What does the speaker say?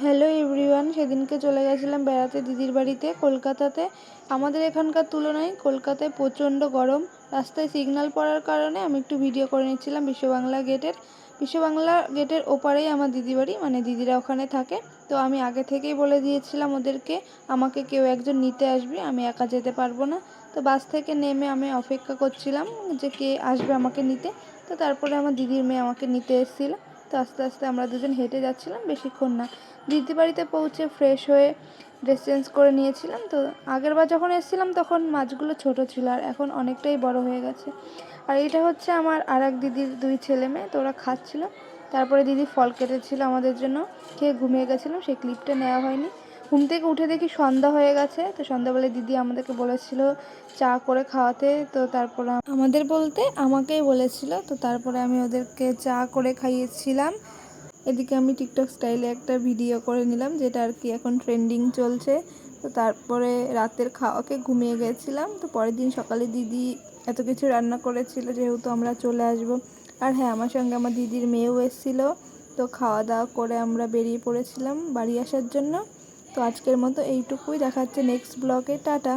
Hello everyone, সেদিনকে চলে গেছিলাম বেড়াতে দিদির বাড়িতে কলকাতাতে। আমাদের এখানকার তুলনায় কলকাতায় প্রচণ্ড গরম। রাস্তায় সিগন্যাল পড়ার কারণে আমি একটু ভিডিও করে নিচ্ছিলাম বিশ্ববাংলা গেটের ওপারেই আমার দিদি বাড়ি, মানে দিদিরা ওখানে থাকে। তো আমি আগে থেকেই বলে দিয়েছিলাম ওদেরকে আমাকে কেউ একজন নিতে আসবে, আমি একা যেতে পারবো না। তো বাস থেকে নেমে আমি অপেক্ষা করছিলাম যে কে আসবে আমাকে নিতে। তো তারপরে আমার দিদির মেয়ে আমাকে নিতে এসেছিলো। তো আস্তে আস্তে আমরা দুজন হেঁটে যাচ্ছিলাম, বেশিক্ষণ না। দিদি বাড়িতে পৌঁছে ফ্রেশ হয়ে ড্রেস চেঞ্জ করে নিয়েছিলাম। তো আগেরবার যখন এসেছিলাম তখন মাছগুলো ছোট ছিল, আর এখন অনেকটাই বড় হয়ে গেছে। আর এটা হচ্ছে আমার আর এক দিদির দুই ছেলে মেয়ে, তো ওরা খাচ্ছিল। তারপরে দিদি ফল কেটেছিল আমাদের জন্য, খেয়ে ঘুমিয়ে গেছিলাম, সেই ক্লিপটা নেওয়া হয়নি। ঘুম থেকে উঠে দেখি সন্ধ্যা হয়ে গেছে। তো সন্ধ্যাবেলায় দিদি আমাদেরকে বলেছিল চা করে খাওয়াতে। তো তারপরে আমাদের বলতে আমাকেই বলেছিল। তো তারপরে আমি ওদেরকে চা করে খাইয়েছিলাম। এদিকে আমি টিকটক স্টাইলে একটা ভিডিও করে নিলাম, যেটা আর কি এখন ট্রেন্ডিং চলছে। তো তারপরে রাতের খাওয়াকে ঘুমিয়ে গেছিলাম। তো পরের দিন সকালে দিদি এত কিছু রান্না করেছিল, যেহেতু আমরা চলে আসব। আর হ্যাঁ, আমার সঙ্গে আমার দিদির মেয়েও এসেছিলো। তো খাওয়া দাওয়া করে আমরা বেরিয়ে পড়েছিলাম বাড়ি আসার জন্য। তো আজকের মতো এইটুকুই, দেখা হচ্ছে নেক্সট ব্লগে। টাটা।